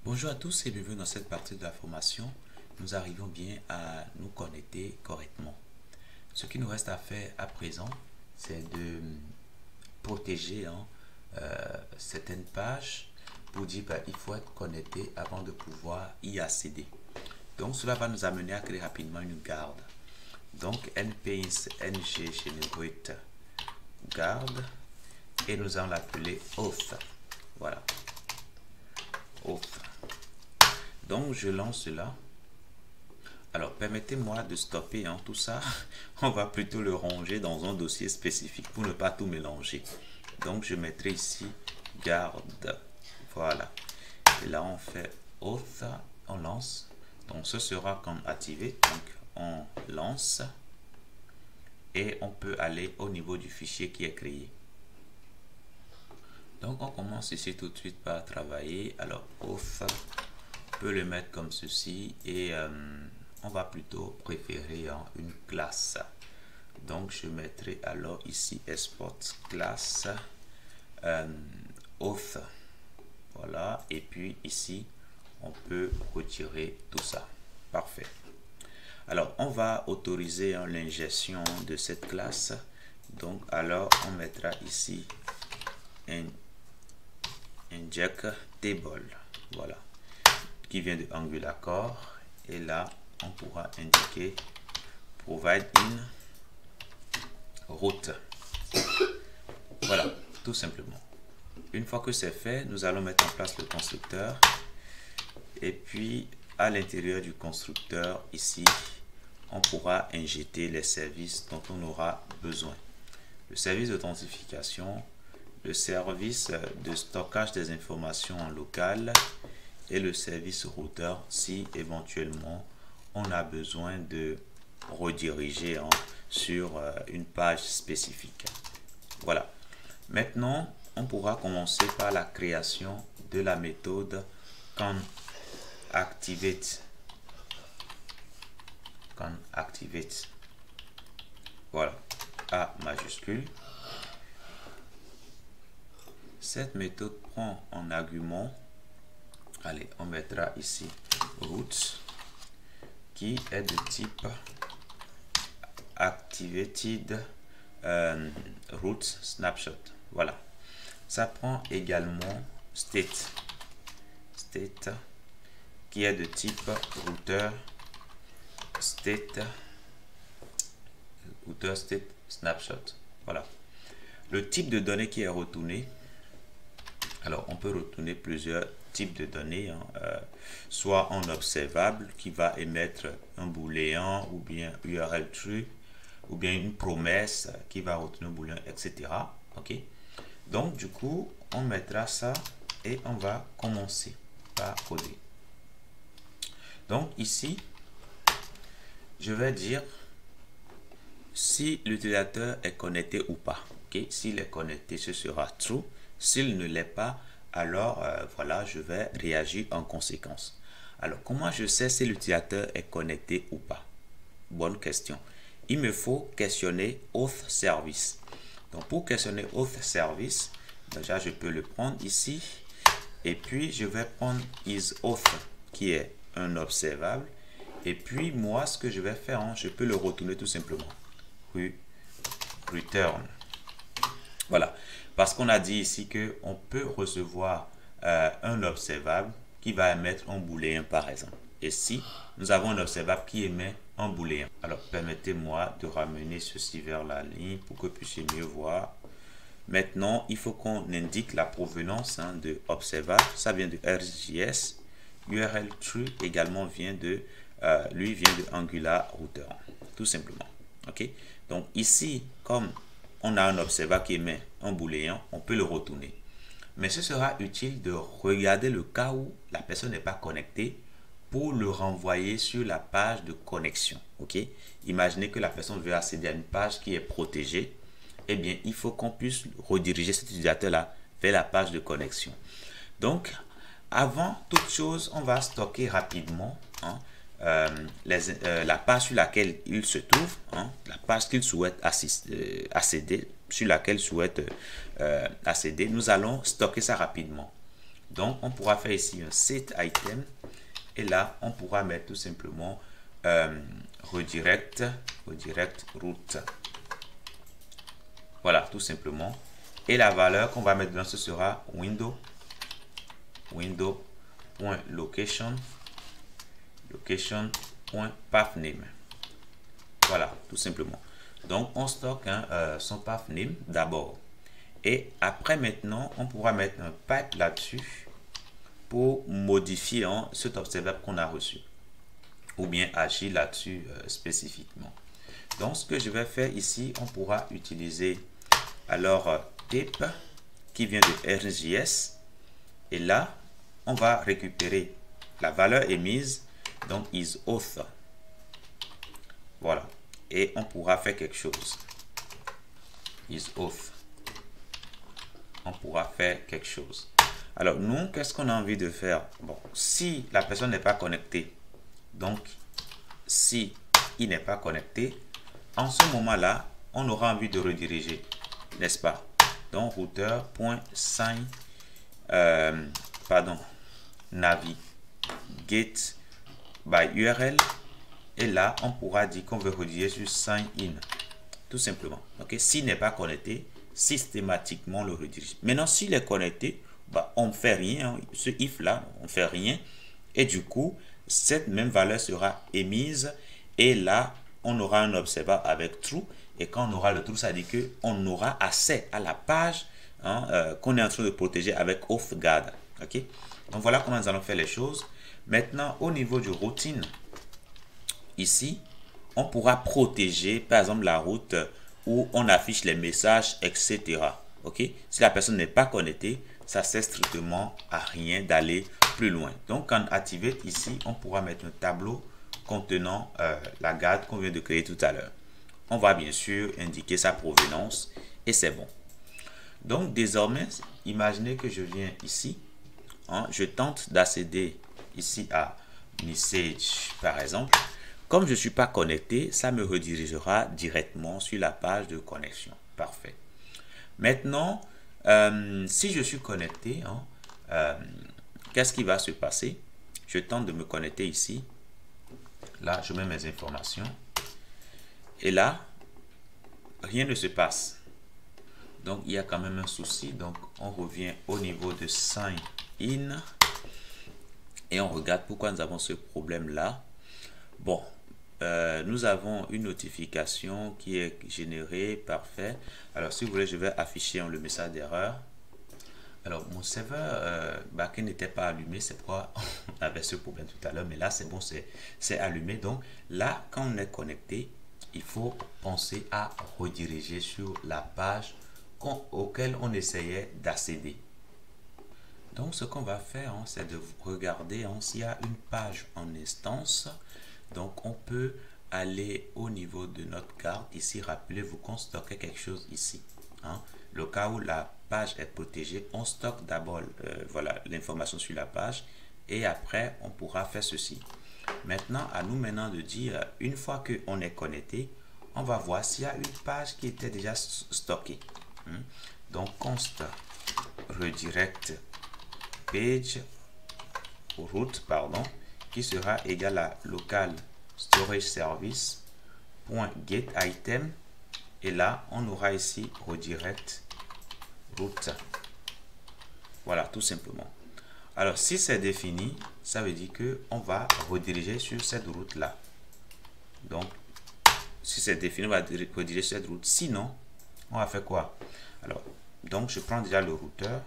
Bonjour à tous et bienvenue dans cette partie de la formation. Nous arrivons bien à nous connecter correctement. Ce qui nous reste à faire à présent, c'est de protéger certaines pages pour dire qu'il faut être connecté avant de pouvoir y accéder. Donc cela va nous amener à créer rapidement une garde. Donc npace ng generate garde et nous allons l'appeler auth. Voilà. Auth. Donc je lance cela. Alors permettez-moi de stopper tout ça. On va plutôt le ranger dans un dossier spécifique pour ne pas tout mélanger. Donc je mettrai ici garde. Voilà. Et là on fait auth, on lance. Donc ce sera comme activé. Donc on lance. Et on peut aller au niveau du fichier qui est créé. Donc on commence ici tout de suite par travailler. Alors auth, on peut le mettre comme ceci et on va plutôt préférer une classe. Donc je mettrai alors ici export classe auth. Voilà, et puis ici on peut retirer tout ça. Parfait. Alors on va autoriser l'ingestion de cette classe. Donc alors on mettra ici un inject table, voilà, qui vient de Angular Core, et là on pourra indiquer provide in route. Voilà, tout simplement. Une fois que c'est fait, nous allons mettre en place le constructeur, et puis à l'intérieur du constructeur ici on pourra injecter les services dont on aura besoin: le service d'authentification, le service de stockage des informations en local et le service routeur si éventuellement on a besoin de rediriger sur une page spécifique. Voilà. Maintenant, on pourra commencer par la création de la méthode canActivate. canActivate. Voilà. A majuscule. Cette méthode prend en argument, allez, on mettra ici root, qui est de type activated root snapshot. Voilà. Ça prend également state, qui est de type router state snapshot. Voilà. Le type de données qui est retourné. Alors, on peut retourner plusieurs types de données, soit en observable qui va émettre un booléen, ou bien URL true, ou bien une promesse qui va retourner un booléen, etc. Ok. Donc, du coup, on mettra ça et on va commencer par coder. Donc, ici, je vais dire si l'utilisateur est connecté ou pas. Ok. S'il est connecté, ce sera true. S'il ne l'est pas, alors voilà, je vais réagir en conséquence. Alors, comment je sais si l'utilisateur est connecté ou pas? Bonne question. Il me faut questionner auth service. Donc, pour questionner auth service, déjà, je peux le prendre ici. Et puis, je vais prendre isAuth, qui est un observable. Et puis, moi, ce que je vais faire, je peux le retourner tout simplement. Return. Voilà. Parce qu'on a dit ici qu'on peut recevoir un observable qui va émettre un booléen par exemple. Et si nous avons un observable qui émet un booléen, alors permettez-moi de ramener ceci vers la ligne pour que vous puissiez mieux voir. Maintenant, il faut qu'on indique la provenance de observable. Ça vient de RJS. URL true également vient de Angular Router. Tout simplement. Ok. Donc ici, comme on a un observable qui émet un booléen, on peut le retourner. Mais ce sera utile de regarder le cas où la personne n'est pas connectée pour le renvoyer sur la page de connexion. Ok. Imaginez que la personne veut accéder à une page qui est protégée. Eh bien, il faut qu'on puisse rediriger cet utilisateur-là vers la page de connexion. Donc, avant toute chose, on va stocker rapidement la page sur laquelle il se trouve, la page qu'il souhaite accéder, sur laquelle souhaite accéder. Nous allons stocker ça rapidement. Donc, on pourra faire ici un set item. Et là, on pourra mettre tout simplement redirect route. Voilà, tout simplement. Et la valeur qu'on va mettre dedans, ce sera window.location location.pathname. Voilà, tout simplement. Donc, on stocke son pathname d'abord. Et après, maintenant, on pourra mettre un pipe là-dessus pour modifier cet observable qu'on a reçu. Ou bien agir là-dessus spécifiquement. Donc, ce que je vais faire ici, on pourra utiliser alors type qui vient de RJS. Et là, on va récupérer la valeur émise, donc isAuth. Voilà. Et on pourra faire quelque chose. isAuth. On pourra faire quelque chose. Alors, nous, qu'est-ce qu'on a envie de faire? Bon, si la personne n'est pas connectée, donc, si il n'est pas connecté, en ce moment-là, on aura envie de rediriger, n'est-ce pas? Donc, routeur.sign, navigate by URL. Et là, on pourra dire qu'on veut rediriger sur sign in. Tout simplement. Ok? S'il n'est pas connecté, systématiquement le redirige. Maintenant, s'il est connecté, bah, on ne fait rien. Ce if là, on ne fait rien. Et du coup, cette même valeur sera émise. Et là, on aura un observable avec true. Et quand on aura le true, ça dit qu'on aura accès à la page qu'on est en train de protéger avec off-guard. Ok? Donc voilà comment nous allons faire les choses. Maintenant, au niveau du routine, ici, on pourra protéger, par exemple, la route où on affiche les messages, etc. Ok? Si la personne n'est pas connectée, ça ne sert strictement à rien d'aller plus loin. Donc, en Activate, ici, on pourra mettre un tableau contenant la garde qu'on vient de créer tout à l'heure. On va bien sûr indiquer sa provenance et c'est bon. Donc, désormais, imaginez que je viens ici. Je tente d'accéder ici à Message, par exemple. Comme je ne suis pas connecté, ça me redirigera directement sur la page de connexion. Parfait. Maintenant, si je suis connecté, qu'est-ce qui va se passer? Je tente de me connecter ici. Là, je mets mes informations. Et là, rien ne se passe. Donc, il y a quand même un souci. Donc, on revient au niveau de sign in. Et on regarde pourquoi nous avons ce problème-là. Bon, nous avons une notification qui est générée. Parfait. Alors, si vous voulez, je vais afficher le message d'erreur. Alors, mon serveur backend n'était pas allumé. C'est pourquoi on avait ce problème tout à l'heure. Mais là, c'est bon, c'est allumé. Donc, là, quand on est connecté, il faut penser à rediriger sur la page auquel on essayait d'accéder. Donc, ce qu'on va faire, c'est de regarder s'il y a une page en instance. Donc, on peut aller au niveau de notre carte. Ici, rappelez-vous qu'on stockait quelque chose ici. Le cas où la page est protégée, on stocke d'abord voilà, l'information sur la page. Et après, on pourra faire ceci. Maintenant, à nous maintenant de dire, une fois qu'on est connecté, on va voir s'il y a une page qui était déjà stockée. Donc, const redirect page route, qui sera égal à local storage service .get item. Et là, on aura ici redirect route. Voilà, tout simplement. Alors, si c'est défini, ça veut dire que on va rediriger sur cette route-là. Donc, si c'est défini, on va rediriger sur cette route. Sinon, on va faire quoi? Alors, donc, je prends déjà le routeur.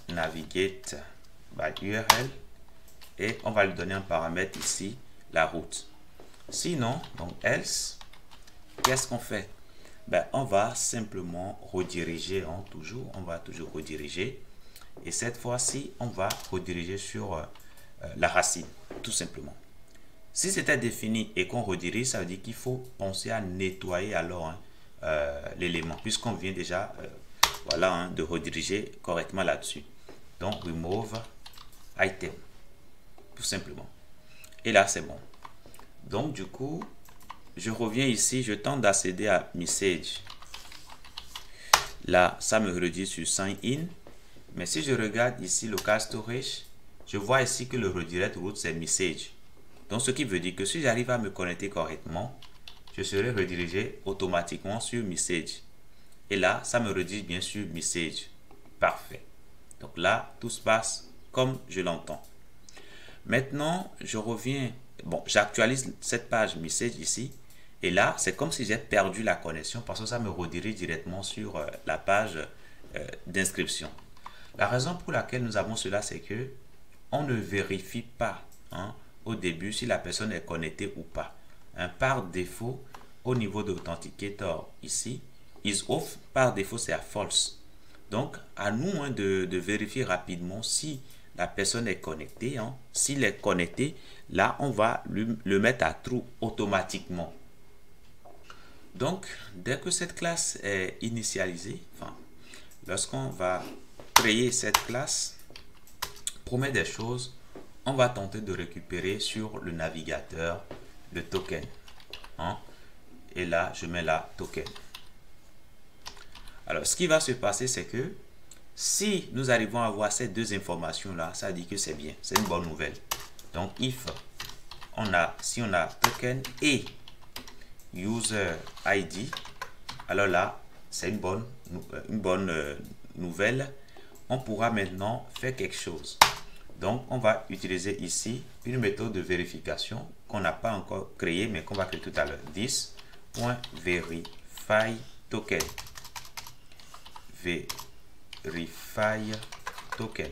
.navigate by URL. Et on va lui donner un paramètre ici, la route. Sinon, donc, else, qu'est-ce qu'on fait? On va simplement rediriger, on va toujours rediriger. Et cette fois-ci, on va rediriger sur la racine, tout simplement. Si c'était défini et qu'on redirige, ça veut dire qu'il faut penser à nettoyer alors l'élément, puisqu'on vient déjà voilà, de rediriger correctement là-dessus. Donc, remove item, tout simplement. Et là, c'est bon. Donc, du coup, je reviens ici, je tente d'accéder à message. Là, ça me redirige sur sign in. Mais si je regarde ici local storage, je vois ici que le redirect route c'est message. Donc, ce qui veut dire que si j'arrive à me connecter correctement, je serai redirigé automatiquement sur message. Et là, ça me redirige bien sûr message. Parfait. Donc là, tout se passe comme je l'entends. Maintenant, je reviens. Bon, j'actualise cette page message ici. Et là, c'est comme si j'ai perdu la connexion parce que ça me redirige directement sur la page d'inscription. La raison pour laquelle nous avons cela, c'est que on ne vérifie pas au début si la personne est connectée ou pas. Par défaut, au niveau d'Authenticator ici, is off, par défaut c'est à false. Donc, à nous de vérifier rapidement si la personne est connectée. S'il est connecté, là, on va le mettre à true automatiquement. Donc, dès que cette classe est initialisée, lorsqu'on va créer cette classe, première des choses, on va tenter de récupérer sur le navigateur le token. Et là, je mets là token. Alors, ce qui va se passer, c'est que si nous arrivons à avoir ces deux informations-là, ça dit que c'est bien, c'est une bonne nouvelle. Donc, if si on a token et user ID, alors là, c'est une bonne nouvelle. On pourra maintenant faire quelque chose. Donc, on va utiliser ici une méthode de vérification qu'on n'a pas encore créée, mais qu'on va créer tout à l'heure. This.verify token. Verify token.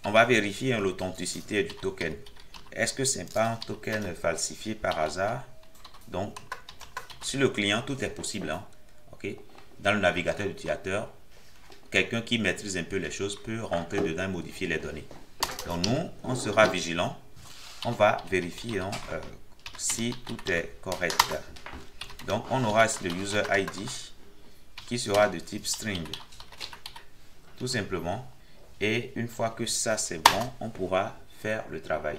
On va vérifier l'authenticité du token. Est-ce que ce n'est pas un token falsifié par hasard? Donc, sur le client, tout est possible. Dans le navigateur d'utilisateur, quelqu'un qui maîtrise un peu les choses peut rentrer dedans et modifier les données. Donc, nous, on sera vigilant. On va vérifier si tout est correct. Donc, on aura le user ID qui sera de type string. Tout simplement. Et une fois que ça c'est bon, on pourra faire le travail.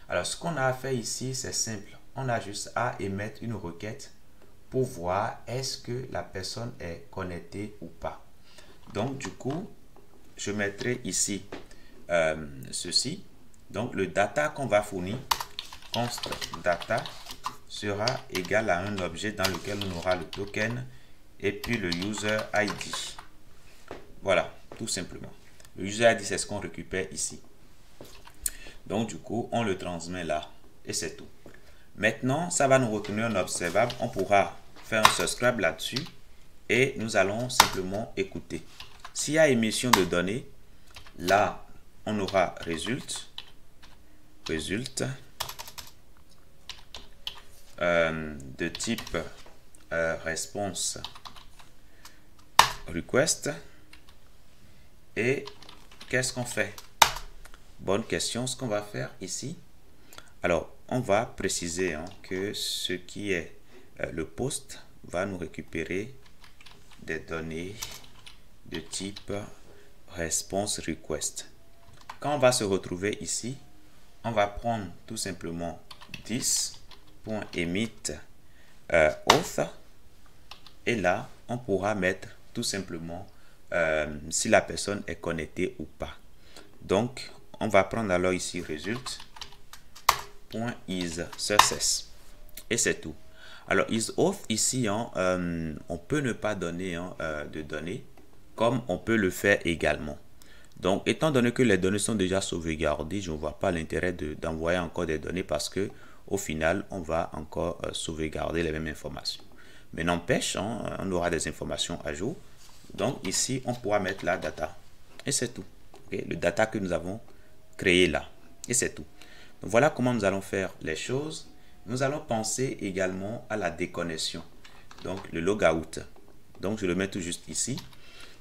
Alors, ce qu'on a à faire ici, c'est simple. On a juste à émettre une requête pour voir est-ce que la personne est connectée ou pas. Donc, du coup, je mettrai ici ceci. Donc, le data qu'on va fournir, const data, sera égal à un objet dans lequel on aura le token et puis le user ID. Voilà, tout simplement. Le user ID, c'est ce qu'on récupère ici. Donc, du coup, on le transmet là et c'est tout. Maintenant, ça va nous retourner un observable. On pourra faire un subscribe là-dessus et nous allons simplement écouter. S'il y a émission de données, là, on aura résulte de type response request. Et qu'est-ce qu'on fait? Bonne question. Ce qu'on va faire ici, alors on va préciser que ce qui est le post va nous récupérer des données de type response request. Quand on va se retrouver ici, on va prendre tout simplement this.emit auth et là on pourra mettre tout simplement si la personne est connectée ou pas. Donc on va prendre alors ici result.isSuccess et c'est tout. Alors isAuth ici on peut ne pas donner de données comme on peut le faire également. Donc étant donné que les données sont déjà sauvegardées, je ne vois pas l'intérêt d'envoyer encore des données parce que au final on va encore sauvegarder les mêmes informations. Mais n'empêche, on aura des informations à jour. Donc ici on pourra mettre la data et c'est tout. Le data que nous avons créé là et c'est tout. Donc voilà comment nous allons faire les choses. Nous allons penser également à la déconnexion. Donc le logout. Donc je le mets tout juste ici.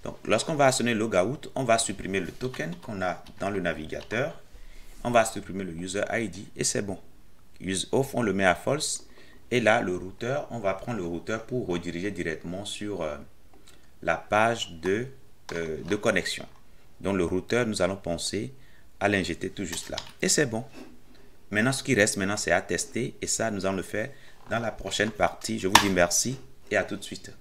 Donc lorsqu'on va sonner logout, on va supprimer le token qu'on a dans le navigateur. On va supprimer le user ID et c'est bon. Use off, on le met à false. Et là, le routeur, on va prendre le routeur pour rediriger directement sur la page de connexion. Donc le routeur, nous allons penser à l'injecter tout juste là. Et c'est bon. Maintenant, ce qui reste maintenant, c'est à tester. Et ça, nous allons le faire dans la prochaine partie. Je vous dis merci et à tout de suite.